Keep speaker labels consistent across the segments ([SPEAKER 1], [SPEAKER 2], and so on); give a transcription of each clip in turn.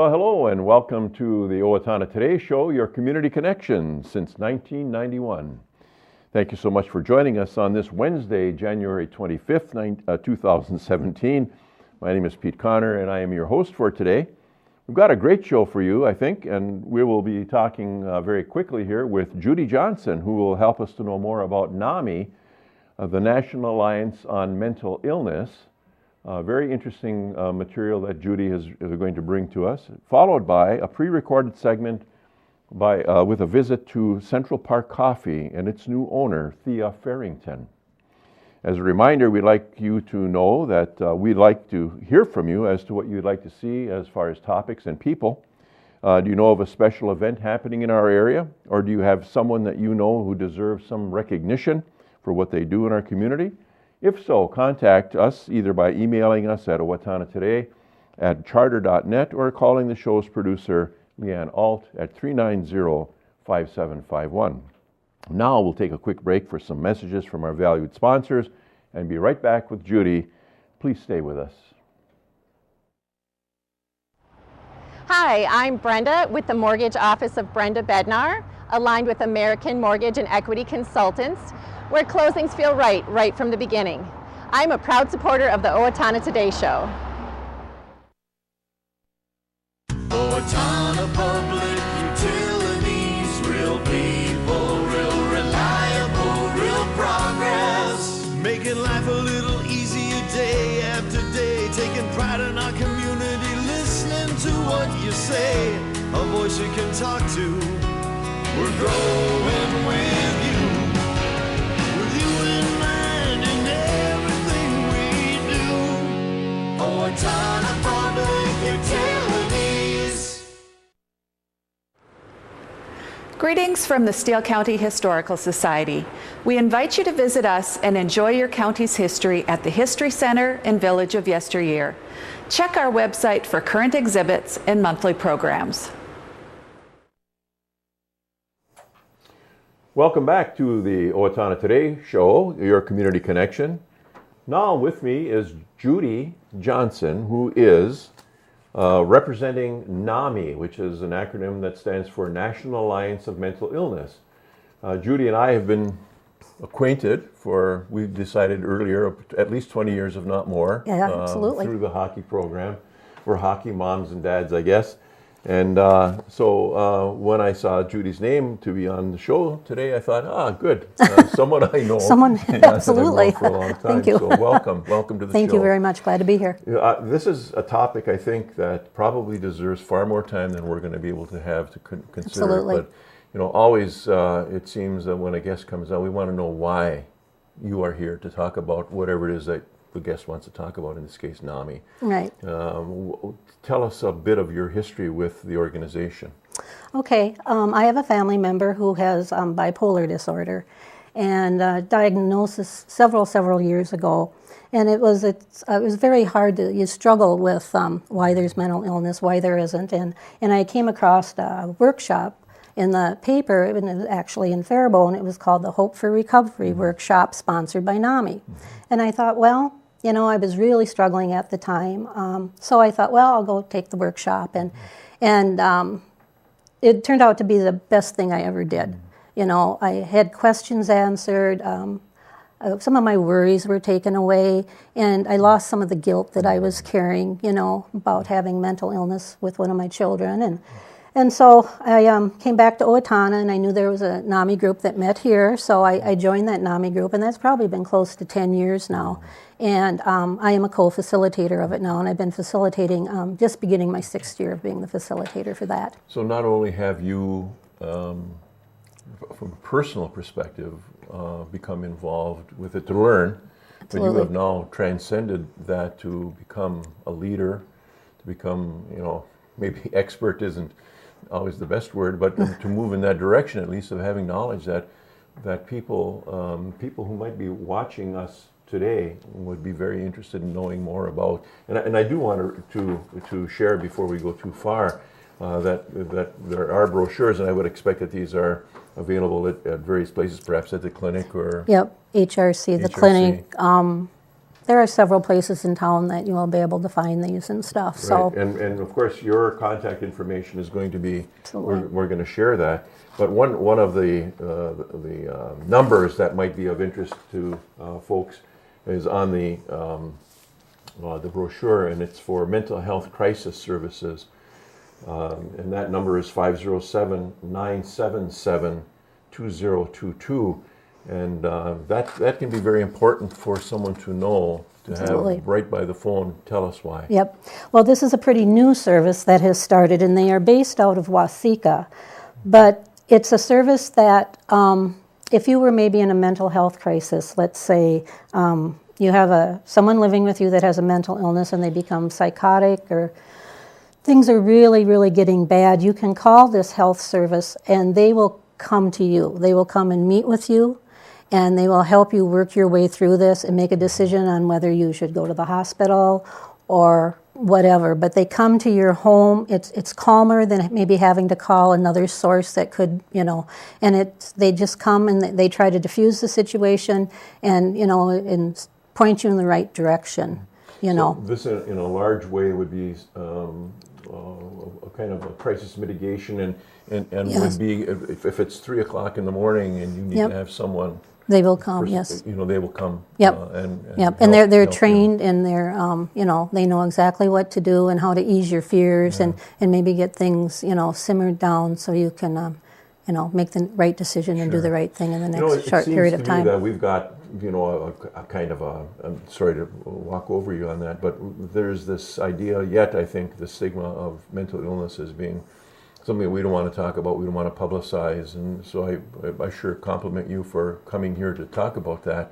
[SPEAKER 1] Well, hello and welcome to the Owatonna Today Show, your community connection since 1991. Thank you so much for joining us on this Wednesday, January 25th, 2017. My name is Pete Connor and I am your host for today. We've got a great show for you, I think, and we will be talking very quickly here with Judy Johnson, who will help us to know more about NAMI, the National Alliance on Mental Illness. Very interesting material that Judy is going to bring to us, followed by a pre-recorded segment with a visit to Central Park Coffee and its new owner, Thea Farrington. As a reminder, we'd like you to know that we'd like to hear from you as to what you'd like to see as far as topics and people. Do you know of a special event happening in our area, or do you have someone that you know who deserves some recognition for what they do in our community? If so, contact us either by emailing us at owatonnatoday@charter.net or calling the show's producer, Leanne Alt, at 390-5751. Now we'll take a quick break for some messages from our valued sponsors and be right back with Judy. Please stay with us.
[SPEAKER 2] Hi, I'm Brenda with the Mortgage Office of Brenda Bednar, aligned with American Mortgage and Equity Consultants, where closings feel right from the beginning. I'm a proud supporter of the Owatonna Today Show.
[SPEAKER 3] Owatonna Public Utilities, real people, real reliable, real progress. Making life a little easier day after day, taking pride in our community, listening to what you say, a voice you can talk to. We're growing with you. Owatonna Public Utilities.
[SPEAKER 4] Greetings from the Steele County Historical Society. We invite you to visit us and enjoy your county's history at the History Center and Village of Yesteryear. Check our website for current exhibits and monthly programs.
[SPEAKER 1] Welcome back to the Owatonna Today Show, your community connection. Now with me is Judy Johnson, who is representing NAMI, which is an acronym that stands for National Alliance of Mental Illness. Judy and I have been acquainted we've decided earlier, at least 20 years, if not more.
[SPEAKER 5] Yeah, absolutely.
[SPEAKER 1] Through the hockey program. We're hockey moms and dads, I guess. And so when I saw Judy's name to be on the show today, I thought, good, someone I know.
[SPEAKER 5] Someone, absolutely.
[SPEAKER 1] For a long time.
[SPEAKER 5] Thank you.
[SPEAKER 1] So welcome to the show.
[SPEAKER 5] Thank you very much. Glad to be here.
[SPEAKER 1] This is a topic I think that probably deserves far more time than we're going to be able to have to consider.
[SPEAKER 5] Absolutely.
[SPEAKER 1] But always it seems that when a guest comes on, we want to know why you are here to talk about whatever it is that the guest wants to talk about, in this case, NAMI.
[SPEAKER 5] Right.
[SPEAKER 1] Tell us a bit of your history with the organization.
[SPEAKER 5] Okay. I have a family member who has bipolar disorder, and diagnosis several years ago. And it was very hard you struggle with why there's mental illness, why there isn't. And I came across a workshop in the paper, and it was actually in Faribault, it was called the Hope for Recovery Workshop, sponsored by NAMI. And I thought, well, I was really struggling at the time, so I thought, well, I'll go take the workshop, and it turned out to be the best thing I ever did. I had questions answered, some of my worries were taken away, and I lost some of the guilt that I was carrying, about having mental illness with one of my children, and so I came back to Owatonna, and I knew there was a NAMI group that met here, so I joined that NAMI group, and that's probably been close to 10 years now. And I am a co-facilitator of it now, and I've been facilitating, just beginning my 6th year of being the facilitator for that.
[SPEAKER 1] So not only have you, from a personal perspective, become involved with it to learn, but you have now transcended that to become a leader, to become, maybe expert isn't always the best word, but to move in that direction, at least, of having knowledge that people who might be watching us today would be very interested in knowing more about. And I do want to share before we go too far that there are brochures, and I would expect that these are available at various places, perhaps at the clinic or.
[SPEAKER 5] Yep, HRC, the clinic. there are several places in town that you will be able to find these and stuff.
[SPEAKER 1] Right.
[SPEAKER 5] So,
[SPEAKER 1] And of course, your contact information is going to be,
[SPEAKER 5] Absolutely.
[SPEAKER 1] we're going to share that. But one of the numbers that might be of interest to folks is on the brochure, and it's for mental health crisis services. And that number is 507-977-2022. And that can be very important for someone to know, to
[SPEAKER 5] Absolutely.
[SPEAKER 1] have right by the phone. Tell us why.
[SPEAKER 5] Yep. Well, this is a pretty new service that has started, and they are based out of Waseca. But it's a service that, if you were maybe in a mental health crisis, let's say you have someone living with you that has a mental illness and they become psychotic, or things are really, really getting bad, you can call this health service and they will come to you. They will come and meet with you, and they will help you work your way through this and make a decision on whether you should go to the hospital or whatever. But they come to your home. It's calmer than maybe having to call another source that could, and they just come and they try to diffuse the situation and, and point you in the right direction,
[SPEAKER 1] So this, in a large way, would be a kind of a crisis mitigation, and
[SPEAKER 5] Yes.
[SPEAKER 1] would be if it's 3 o'clock in the morning and you need
[SPEAKER 5] Yep.
[SPEAKER 1] to have someone.
[SPEAKER 5] They will come, yes.
[SPEAKER 1] They will come.
[SPEAKER 5] Yep.
[SPEAKER 1] And
[SPEAKER 5] Yep, and they're
[SPEAKER 1] help you.
[SPEAKER 5] trained, and they're they know exactly what to do and how to ease your fears and maybe get things simmered down so you can make the right decision and do the right thing in the next short period of
[SPEAKER 1] It seems to
[SPEAKER 5] time.
[SPEAKER 1] me that we've got a kind of I'm sorry to walk over you on that, but there's this idea yet, I think, the stigma of mental illness as being something that we don't want to talk about, we don't want to publicize, and so I sure compliment you for coming here to talk about that.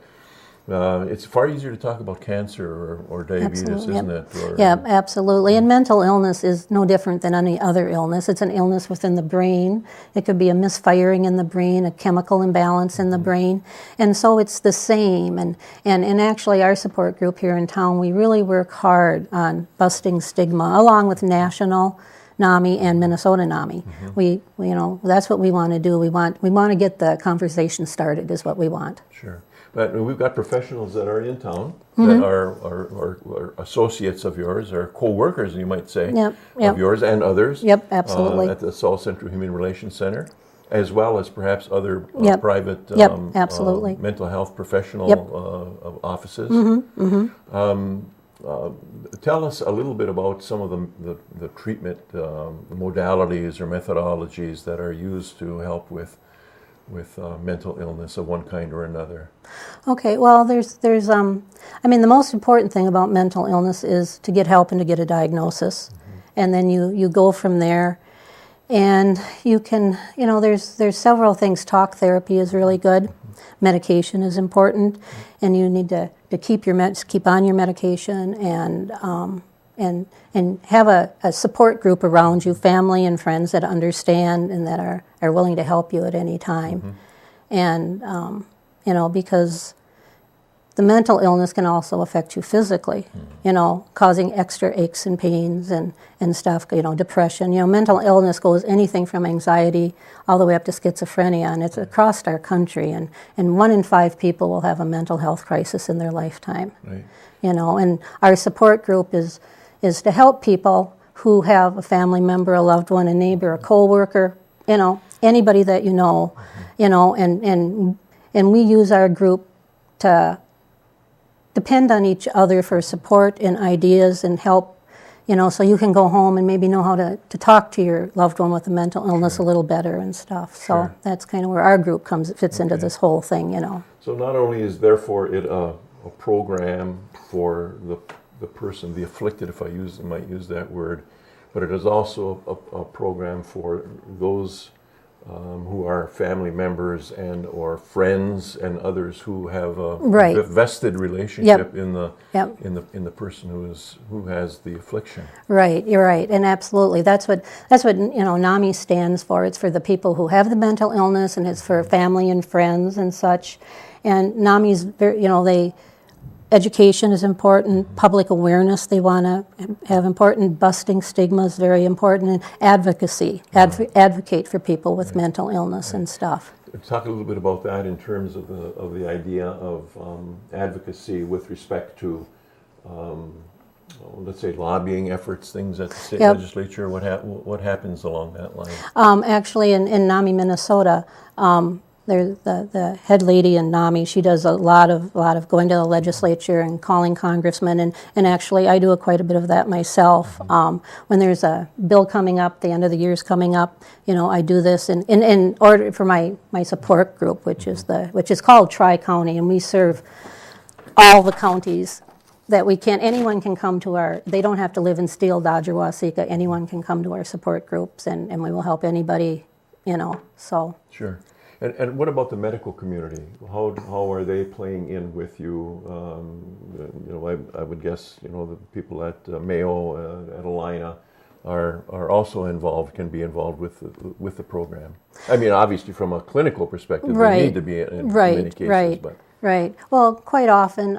[SPEAKER 1] It's far easier to talk about cancer or diabetes,
[SPEAKER 5] Absolutely,
[SPEAKER 1] isn't
[SPEAKER 5] yep.
[SPEAKER 1] it?
[SPEAKER 5] Yeah, absolutely. And mental illness is no different than any other illness. It's an illness within the brain. It could be a misfiring in the brain, a chemical imbalance in the brain. And so it's the same. And actually our support group here in town, we really work hard on busting stigma, along with national NAMI and Minnesota NAMI. We that's what we want to do. We want to get the conversation started is what we want.
[SPEAKER 1] Sure. But we've got professionals that are in town that are associates of yours, or co-workers, you might say,
[SPEAKER 5] Yep.
[SPEAKER 1] of yours and others.
[SPEAKER 5] Yep, absolutely.
[SPEAKER 1] At the South Central Human Relations Center, as well as perhaps other
[SPEAKER 5] Yep.
[SPEAKER 1] private
[SPEAKER 5] Yep, absolutely.
[SPEAKER 1] mental health professional
[SPEAKER 5] Yep.
[SPEAKER 1] Offices. Tell us a little bit about some of the treatment modalities or methodologies that are used to help with mental illness of one kind or another.
[SPEAKER 5] Okay, well, there's the most important thing about mental illness is to get help and to get a diagnosis, and then you go from there, and you can, there's several things. Talk therapy is really good. Medication is important, and you need to keep on your medication and have a support group around you, family and friends that understand and that are willing to help you at any time. And, because the mental illness can also affect you physically, causing extra aches and pains and stuff, depression. Mental illness goes anything from anxiety all the way up to schizophrenia, and it's across our country. And 1 in 5 people will have a mental health crisis in their lifetime.
[SPEAKER 1] Right.
[SPEAKER 5] And our support group is to help people who have a family member, a loved one, a neighbor, a coworker, anybody that and we use our group to depend on each other for support and ideas and help, so you can go home and maybe know how to talk to your loved one with a mental illness a little better and stuff. So
[SPEAKER 1] Sure.
[SPEAKER 5] that's kind of where our group fits into this whole thing,
[SPEAKER 1] So not only is therefore it a program for the person, the afflicted, if I might use that word, but it is also a program for those who are family members and or friends and others who have a
[SPEAKER 5] Right.
[SPEAKER 1] vested relationship in the
[SPEAKER 5] Yep.
[SPEAKER 1] in the person who has the affliction.
[SPEAKER 5] Right, you're right, and absolutely. That's what NAMI stands for. It's for the people who have the mental illness, and it's for family and friends and such. And NAMI's very, education is important, public awareness they want to have important, busting stigma is very important, and advocacy, advocate for people with mental illness and stuff.
[SPEAKER 1] talk a little bit about that in terms of the idea of advocacy with respect to, let's say, lobbying efforts, things at the state legislature. What happens along that line?
[SPEAKER 5] Actually, in NAMI, Minnesota, there's the head lady in NAMI. She does a lot of going to the legislature and calling congressmen, and actually I do quite a bit of that myself. When there's a bill coming up, the end of the year's coming up, I do this in order for my support group, which is called Tri-County, and we serve all the counties that we can. Anyone can come to they don't have to live in Steele, Dodge, or Waseca. Anyone can come to our support groups, and we will help anybody, so.
[SPEAKER 1] Sure. And what about the medical community? How are they playing in with you? I would guess the people at Mayo, at Alina, are also involved, can be involved with the program. I mean, obviously from a clinical perspective, they need to be in many cases.
[SPEAKER 5] Right. Well, quite often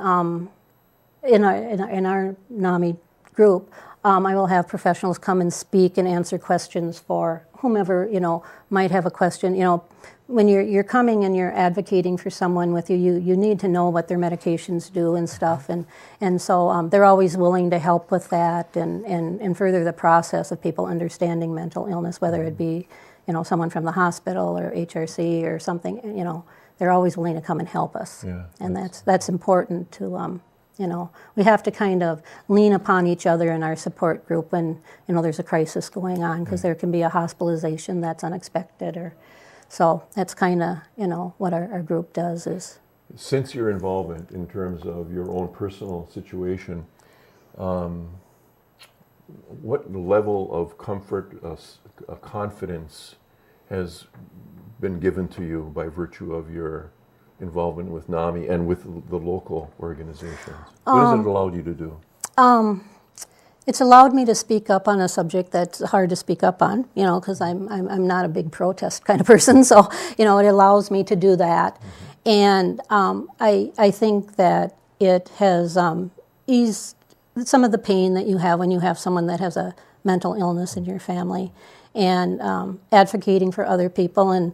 [SPEAKER 5] in our NAMI group, I will have professionals come and speak and answer questions for whomever might have a question. When you're coming and you're advocating for someone with you, you need to know what their medications do and stuff, and so they're always willing to help with that and further the process of people understanding mental illness, whether it be someone from the hospital or HRC or something. They're always willing to come and help us, and that's important to. We have to kind of lean upon each other in our support group when there's a crisis going on, because there can be a hospitalization that's unexpected so that's kind of, what our group does is.
[SPEAKER 1] Since your involvement in terms of your own personal situation, what level of comfort, confidence has been given to you by virtue of your involvement with NAMI and with the local organizations? What has it allowed you to do?
[SPEAKER 5] It's allowed me to speak up on a subject that's hard to speak up on, because I'm not a big protest kind of person. So, it allows me to do that. And I think that it has eased some of the pain that you have when you have someone that has a mental illness in your family, and advocating for other people. And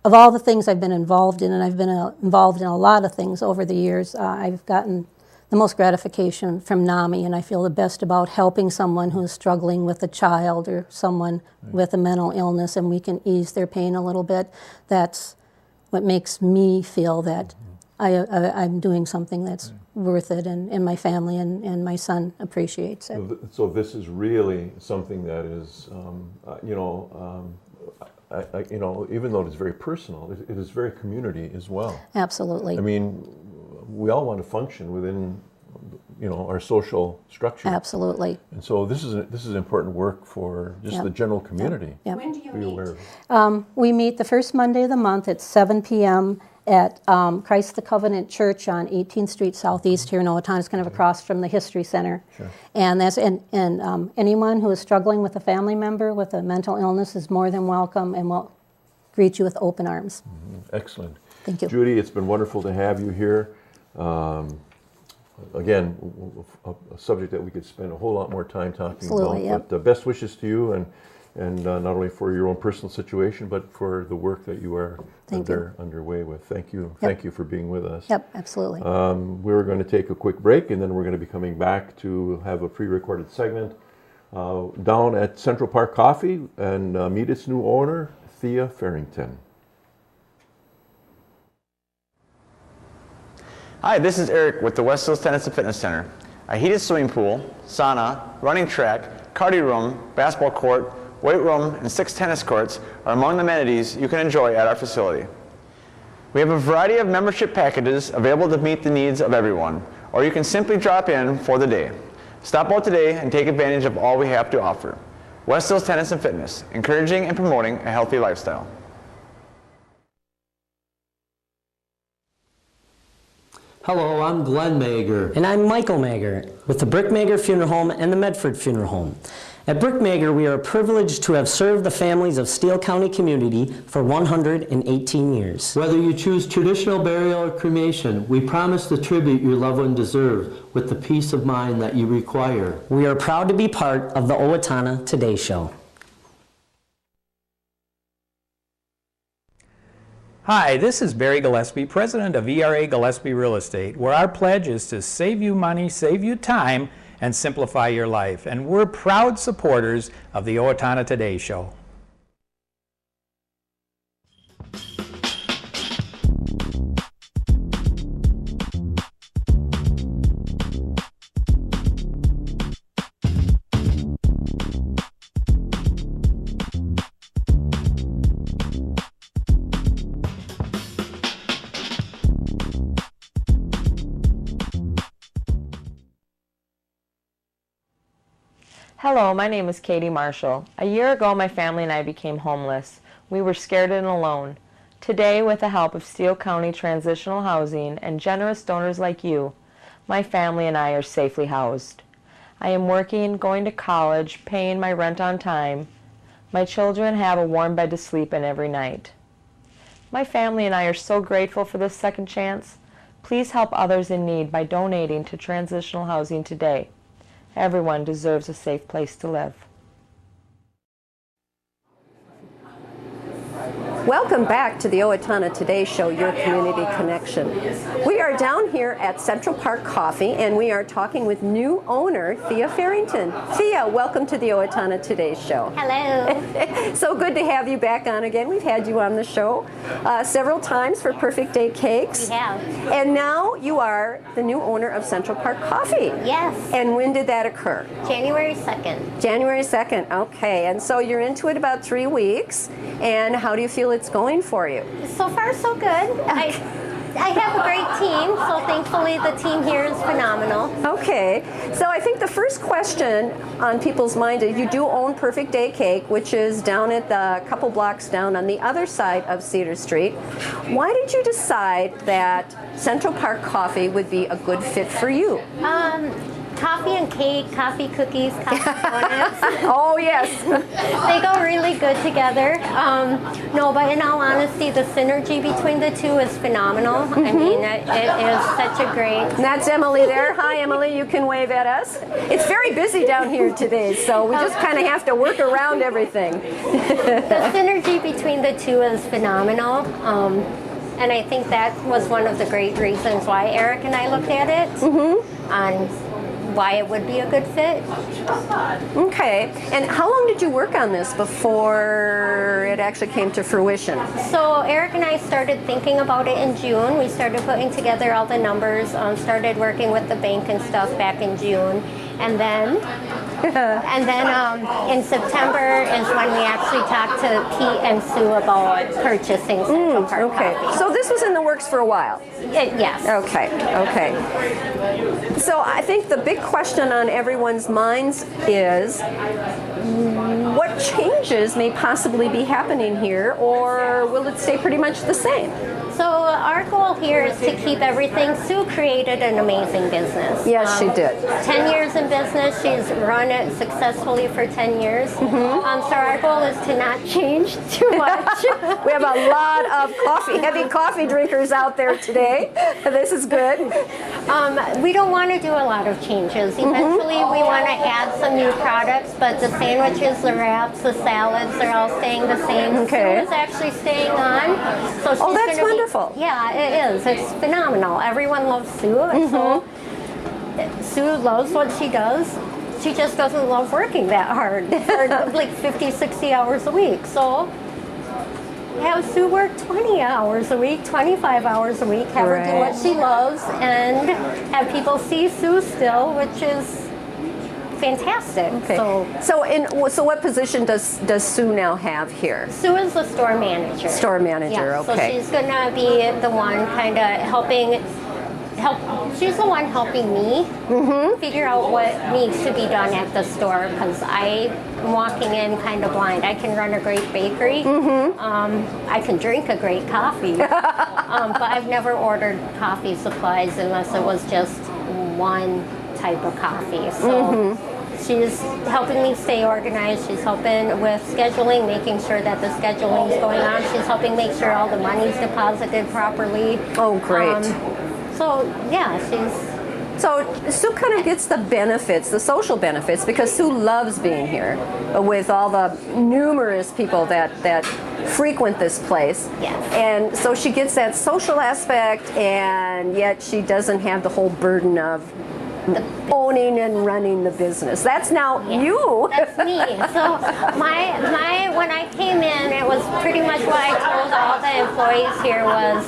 [SPEAKER 5] of all the things I've been involved in, and I've been involved in a lot of things over the years, I've gotten the most gratification from NAMI, and I feel the best about helping someone who's struggling with a child or someone with a mental illness, and we can ease their pain a little bit. That's what makes me feel that I'm doing something that's worth it, and my family and my son appreciates it.
[SPEAKER 1] So this is really something that is, even though it's very personal, it is very community as well.
[SPEAKER 5] Absolutely.
[SPEAKER 1] I mean, we all want to function within, our social structure.
[SPEAKER 5] Absolutely.
[SPEAKER 1] And so this is important work for just the general community.
[SPEAKER 5] Yep.
[SPEAKER 6] When do you
[SPEAKER 1] Be
[SPEAKER 6] meet?
[SPEAKER 1] aware of it.
[SPEAKER 5] We meet the first Monday of the month at 7 p.m. at Christ the Covenant Church on 18th Street Southeast here in Owatonna. It's kind of across from the History Center.
[SPEAKER 1] Sure.
[SPEAKER 5] And that's anyone who is struggling with a family member with a mental illness is more than welcome, and we'll greet you with open arms.
[SPEAKER 1] Excellent.
[SPEAKER 5] Thank you.
[SPEAKER 1] Judy, it's been wonderful to have you here. Again, a subject that we could spend a whole lot more time talking
[SPEAKER 5] Absolutely,
[SPEAKER 1] about. But best wishes to you, and not only for your own personal situation, but for the work that you are underway with. Thank you. Yep. Thank you for being with us.
[SPEAKER 5] Yep, absolutely.
[SPEAKER 1] We're going to take a quick break, and then we're going to be coming back to have a pre-recorded segment down at Central Park Coffee and meet its new owner, Thea Farrington.
[SPEAKER 7] Hi, this is Eric with the West Hills Tennis and Fitness Center. A heated swimming pool, sauna, running track, cardio room, basketball court, weight room, and 6 tennis courts are among the amenities you can enjoy at our facility. We have a variety of membership packages available to meet the needs of everyone, or you can simply drop in for the day. Stop out today and take advantage of all we have to offer. West Hills Tennis and Fitness, encouraging and promoting a healthy lifestyle.
[SPEAKER 8] Hello, I'm Glenn Mager.
[SPEAKER 9] And I'm Michael Mager with the Brick Mager Funeral Home and the Medford Funeral Home. At Brick Mager, we are privileged to have served the families of Steele County community for 118 years.
[SPEAKER 8] Whether you choose traditional burial or cremation, we promise the tribute your loved one deserves with the peace of mind that you require.
[SPEAKER 9] We are proud to be part of the Owatonna Today Show.
[SPEAKER 6] Hi, this is Barry Gillespie, president of ERA Gillespie Real Estate, where our pledge is to save you money, save you time, and simplify your life. And we're proud supporters of the Owatonna Today Show.
[SPEAKER 10] Hello, my name is Katie Marshall. A year ago, my family and I became homeless. We were scared and alone. Today, with the help of Steele County Transitional Housing and generous donors like you, my family and I are safely housed. I am working, going to college, paying my rent on time. My children have a warm bed to sleep in every night. My family and I are so grateful for this second chance. Please help others in need by donating to Transitional Housing today. Everyone deserves a safe place to live.
[SPEAKER 11] Welcome back to the Owatonna Today Show, your community connection. We are down here at Central Park Coffee, and we are talking with new owner, Thea Farrington. Thea, welcome to the Owatonna Today Show.
[SPEAKER 12] Hello.
[SPEAKER 11] So good to have you back on again. We've had you on the show several times for Perfect Day Cakes.
[SPEAKER 12] We have.
[SPEAKER 11] And now you are the new owner of Central Park Coffee.
[SPEAKER 12] Yes.
[SPEAKER 11] And when did that occur?
[SPEAKER 12] January 2nd.
[SPEAKER 11] January 2nd, okay. And so you're into it about 3 weeks. And how do you feel it's going for you?
[SPEAKER 12] So far, so good. I have a great team, so thankfully the team here is phenomenal.
[SPEAKER 11] Okay, so I think the first question on people's mind is you do own Perfect Day Cake, which is down at the couple blocks down on the other side of Cedar Street. Why did you decide that Central Park Coffee would be a good fit for you?
[SPEAKER 12] Coffee and cake, coffee cookies, coffee donuts.
[SPEAKER 11] Oh, yes.
[SPEAKER 12] They go really good together. No, but in all honesty, the synergy between the two is phenomenal. I mean, it is such a great...
[SPEAKER 11] And that's Emily there. Hi, Emily. You can wave at us. It's very busy down here today, so we just kind of have to work around everything.
[SPEAKER 12] The synergy between the two is phenomenal. And I think that was one of the great reasons why Eric and I looked at it. On why it would be a good fit.
[SPEAKER 11] Okay, and how long did you work on this before it actually came to fruition?
[SPEAKER 12] So Eric and I started thinking about it in June. We started putting together all the numbers, started working with the bank and stuff back in June, and then in September is when we actually talked to Pete and Sue about purchasing Central Park Coffee.
[SPEAKER 11] So this was in the works for a while?
[SPEAKER 12] Yes.
[SPEAKER 11] Okay. So I think the big question on everyone's minds is what changes may possibly be happening here, or will it stay pretty much the same?
[SPEAKER 12] So our goal here is to keep everything. Sue created an amazing business.
[SPEAKER 11] Yes, she did.
[SPEAKER 12] 10 years in business. She's run it successfully for 10 years. So our goal is to not change too much.
[SPEAKER 11] We have a lot of heavy coffee drinkers out there today. This is good.
[SPEAKER 12] We don't want to do a lot of changes. Eventually, we want to add some new products, but the sandwiches, the wraps, the salads, they're all staying the same.
[SPEAKER 11] Okay.
[SPEAKER 12] Sue is actually staying on. So she's
[SPEAKER 11] that's wonderful.
[SPEAKER 12] Yeah, it is. It's phenomenal. Everyone loves Sue. So Sue loves what she does. She just doesn't love working that hard, for like 50, 60 hours a week. So have Sue work 20 hours a week, 25 hours a week, have her do what she loves, and have people see Sue still, which is fantastic.
[SPEAKER 11] Okay. So what position does Sue now have here?
[SPEAKER 12] Sue is the store manager.
[SPEAKER 11] Store manager, okay.
[SPEAKER 12] So she's going to be the one kind of helping she's the one helping me figure out what needs to be done at the store, because I'm walking in kind of blind. I can run a great bakery. I can drink a great coffee. But I've never ordered coffee supplies unless it was just one type of coffee. So she's helping me stay organized. She's helping with scheduling, making sure that the scheduling is going on. She's helping make sure all the money's deposited properly.
[SPEAKER 11] Oh, great.
[SPEAKER 12] So yeah,
[SPEAKER 11] So Sue kind of gets the benefits, the social benefits, because Sue loves being here with all the numerous people that frequent this place.
[SPEAKER 12] Yes.
[SPEAKER 11] And so she gets that social aspect, and yet she doesn't have the whole burden of owning and running the business. That's now you.
[SPEAKER 12] That's me. So my when I came in, it was pretty much what I told all the employees here was,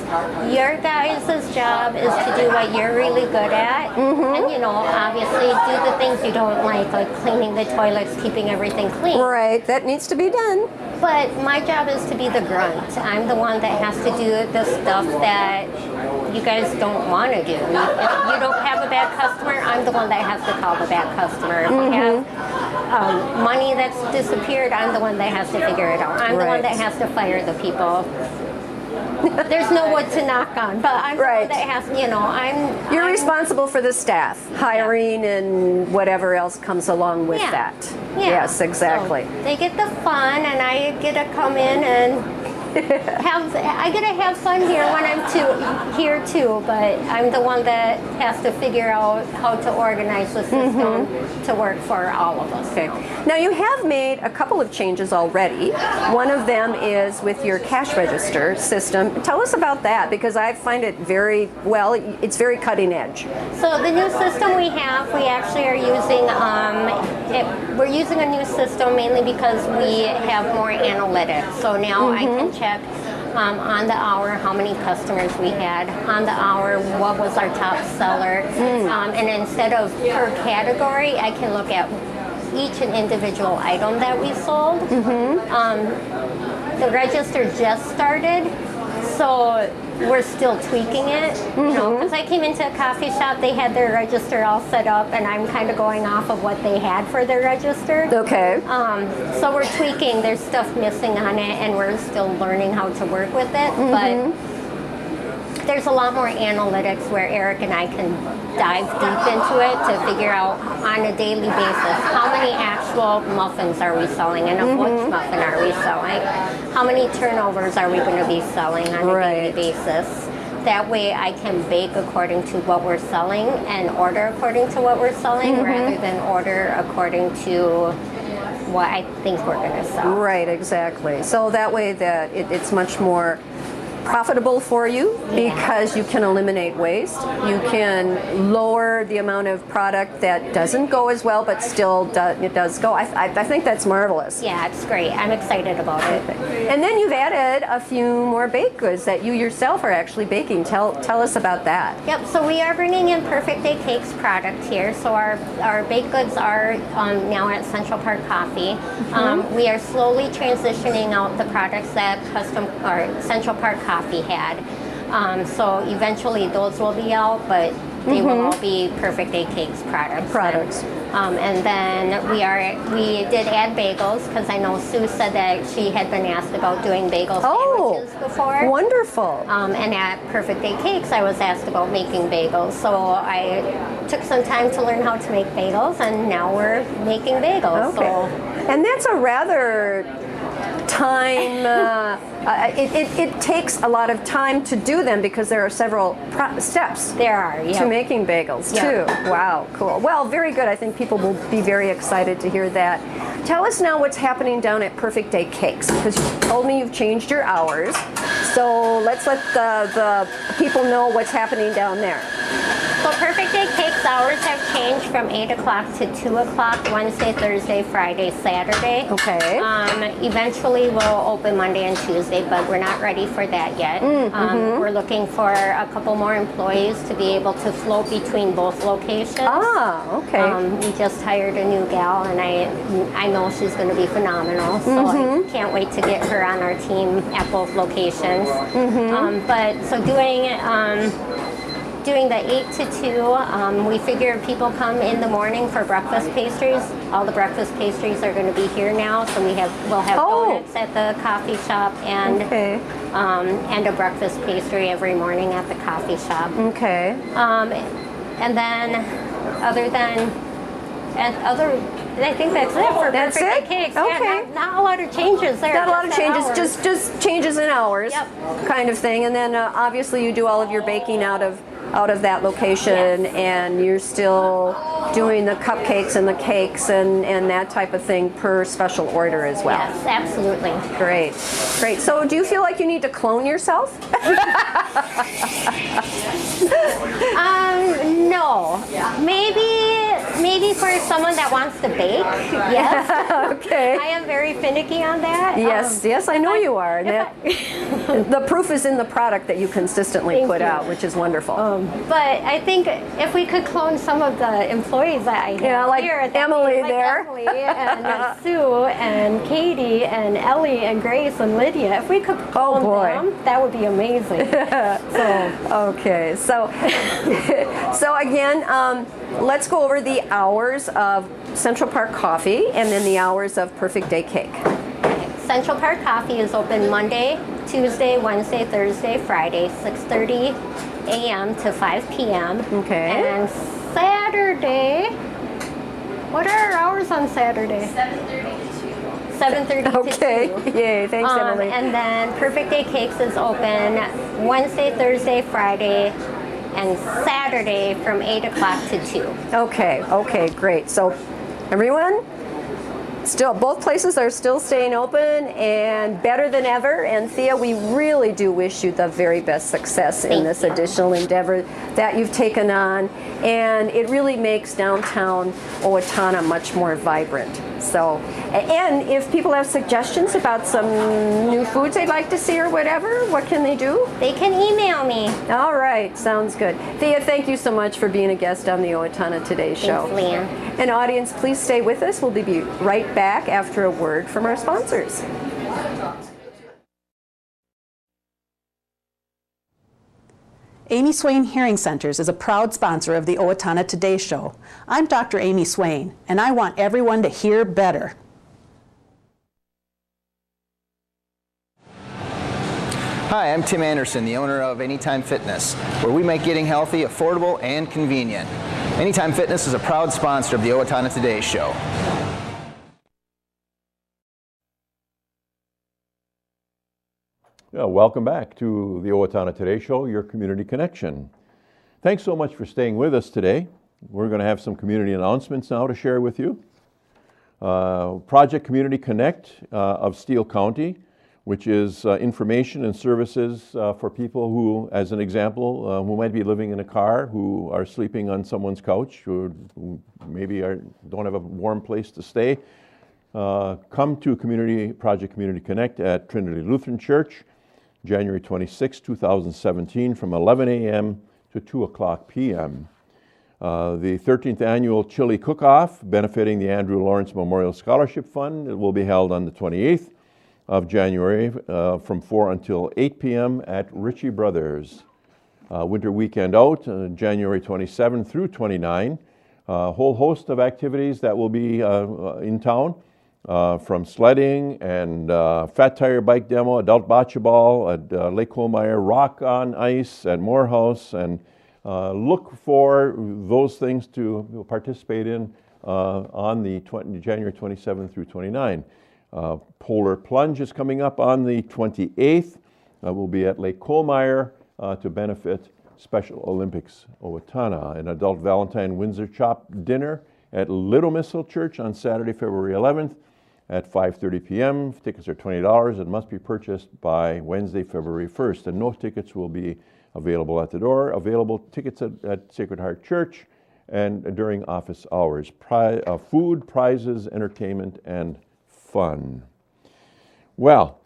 [SPEAKER 12] your guys' job is to do what you're really good at, and obviously do the things you don't like cleaning the toilets, keeping everything clean.
[SPEAKER 11] Right, that needs to be done.
[SPEAKER 12] But my job is to be the grunt. I'm the one that has to do the stuff that you guys don't want to do. If you don't have a bad customer, I'm the one that has to call the bad customer. If we have money that's disappeared, I'm the one that has to figure it out. I'm the one that has to fire the people. There's no wood to knock on, but I'm the one that has,
[SPEAKER 11] You're responsible for the staff, hiring and whatever else comes along with that.
[SPEAKER 12] Yeah.
[SPEAKER 11] Yes, exactly.
[SPEAKER 12] So they get the fun, and I get to come in and I get to have fun here when I'm here too, but I'm the one that has to figure out how to organize the system to work for all of us.
[SPEAKER 11] Okay. Now you have made a couple of changes already. One of them is with your cash register system. Tell us about that, because I find it it's very cutting edge.
[SPEAKER 12] So the new system we actually are using, we're using a new system mainly because we have more analytics. So now I can check on the hour how many customers we had, on the hour what was our top seller, and instead of per category, I can look at each and individual item that we sold. The register just started, so we're still tweaking it, because I came into a coffee shop, they had their register all set up, and I'm kind of going off of what they had for their register.
[SPEAKER 11] Okay.
[SPEAKER 12] So we're tweaking, there's stuff missing on it, and we're still learning how to work with it, but there's a lot more analytics where Eric and I can dive deep into it to figure out on a daily basis how many actual muffins are we selling, and of which muffin are we selling, how many turnovers are we going to be selling on a daily basis. That way I can bake according to what we're selling and order according to what we're selling, rather than order according to what I think we're going to sell.
[SPEAKER 11] Right, exactly. So that way that it's much more profitable for you, because you can eliminate waste. You can lower the amount of product that doesn't go as well, but still it does go. I think that's marvelous.
[SPEAKER 12] Yeah, it's great. I'm excited about it.
[SPEAKER 11] And then you've added a few more baked goods that you yourself are actually baking. Tell us about that.
[SPEAKER 12] Yep, so we are bringing in Perfect Day Cakes product here. So our baked goods are now at Central Park Coffee. We are slowly transitioning out the products that Central Park Coffee had. So eventually those will be out, but they will all be Perfect Day Cakes products. And then we did add bagels, because I know Sue said that she had been asked about doing bagel sandwiches before.
[SPEAKER 11] Wonderful.
[SPEAKER 12] And at Perfect Day Cakes, I was asked about making bagels. So I took some time to learn how to make bagels, and now we're making bagels.
[SPEAKER 11] Okay.
[SPEAKER 12] So,
[SPEAKER 11] and that's a rather time, it takes a lot of time to do them, because there are several steps to making bagels too. Wow, cool. Well, very good. I think people will be very excited to hear that. Tell us now what's happening down at Perfect Day Cakes, because you told me you've changed your hours. So let's let the people know what's happening down there.
[SPEAKER 12] So Perfect Day Cakes hours have changed from 8 o'clock to 2 o'clock, Wednesday, Thursday, Friday, Saturday.
[SPEAKER 11] Okay.
[SPEAKER 12] Eventually we'll open Monday and Tuesday, but we're not ready for that yet. We're looking for a couple more employees to be able to float between both locations.
[SPEAKER 11] Ah, okay.
[SPEAKER 12] We just hired a new gal, and I know she's going to be phenomenal, so I can't wait to get her on our team at both locations. But so doing the 8 to 2, we figure people come in the morning for breakfast pastries. All the breakfast pastries are going to be here now, so we'll have donuts at the coffee shop, and a breakfast pastry every morning at the coffee shop.
[SPEAKER 11] Okay.
[SPEAKER 12] And then I think that's it for Perfect Day Cakes.
[SPEAKER 11] Okay.
[SPEAKER 12] Yeah, not a lot of changes there.
[SPEAKER 11] Not a lot of changes, just changes in hours, kind of thing. And then obviously you do all of your baking out of out of that location, and you're still doing the cupcakes and the cakes and that type of thing per special order as well.
[SPEAKER 12] Yes, absolutely.
[SPEAKER 11] Great, great. So do you feel like you need to clone yourself?
[SPEAKER 12] No. Maybe for someone that wants to bake, yes.
[SPEAKER 11] Okay.
[SPEAKER 12] I am very finicky on that.
[SPEAKER 11] Yes, yes, I know you are. The proof is in the product that you consistently put out, which is wonderful.
[SPEAKER 12] But I think if we could clone some of the employees that I have
[SPEAKER 11] like
[SPEAKER 12] here,
[SPEAKER 11] Emily
[SPEAKER 12] like
[SPEAKER 11] there.
[SPEAKER 12] Emily and Sue and Katie and Ellie and Grace and Lydia, if we could clone them, that would be amazing.
[SPEAKER 11] Okay, so again, let's go over the hours of Central Park Coffee and then the hours of Perfect Day Cake.
[SPEAKER 12] Central Park Coffee is open Monday, Tuesday, Wednesday, Thursday, Friday, 6:30 a.m. to 5 p.m.
[SPEAKER 11] Okay.
[SPEAKER 12] And Saturday, what are our hours on Saturday? 7:30 to 2.
[SPEAKER 11] Okay, yay, thanks Emily.
[SPEAKER 12] And then Perfect Day Cakes is open Wednesday, Thursday, Friday, and Saturday from 8 o'clock to 2.
[SPEAKER 11] Okay, great. So everyone, both places are still staying open and better than ever. And Thea, we really do wish you the very best success in this additional endeavor that you've taken on. And it really makes downtown Owatonna much more vibrant. So, and if people have suggestions about some new foods they'd like to see or whatever, what can they do?
[SPEAKER 12] They can email me.
[SPEAKER 11] All right, sounds good. Thea, thank you so much for being a guest on the Owatonna Today Show.
[SPEAKER 12] Thanks, Leanne.
[SPEAKER 11] And audience, please stay with us. We'll be right back after a word from our sponsors.
[SPEAKER 4] Amy Swain Hearing Centers is a proud sponsor of the Owatonna Today Show. I'm Dr. Amy Swain, and I want everyone to hear better.
[SPEAKER 13] Hi, I'm Tim Anderson, the owner of Anytime Fitness, where we make getting healthy affordable and convenient. Anytime Fitness is a proud sponsor of the Owatonna Today Show.
[SPEAKER 1] Welcome back to the Owatonna Today Show, your community connection. Thanks so much for staying with us today. We're going to have some community announcements now to share with you. Project Community Connect of Steele County, which is information and services for people who, as an example, who might be living in a car, who are sleeping on someone's couch, who maybe don't have a warm place to stay. Come to Project Community Connect at Trinity Lutheran Church, January 26, 2017, from 11 a.m. to 2 o'clock p.m. The 13th Annual Chili Cook-Off, benefiting the Andrew Lawrence Memorial Scholarship Fund, it will be held on the 28th of January from 4 until 8 p.m. at Ritchie Brothers. Winter Weekend Out, January 27 through 29. A whole host of activities that will be in town. From sledding and fat tire bike demo, adult bocce ball at Lake Colmeyer, rock on ice at Morehouse, and look for those things to participate in on the January 27 through 29. Polar Plunge is coming up on the 28th. We'll be at Lake Colmeyer to benefit Special Olympics Owatonna. An adult Valentine Windsor Chop dinner at Little Missile Church on Saturday, February 11th. At 5:30 p.m. Tickets are $20 and must be purchased by Wednesday, February 1st. And no tickets will be available at the door. Available tickets at Sacred Heart Church and during office hours. Food, prizes, entertainment, and fun. Well,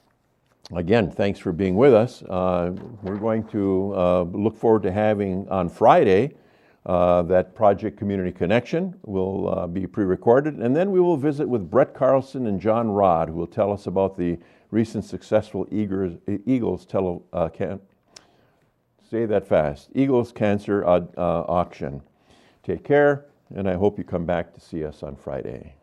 [SPEAKER 1] again, thanks for being with us. We're going to look forward to having on Friday that Project Community Connection will be pre-recorded, and then we will visit with Brett Carlson and John Rod, who will tell us about the recent successful Eagles Cancer auction. Take care, and I hope you come back to see us on Friday.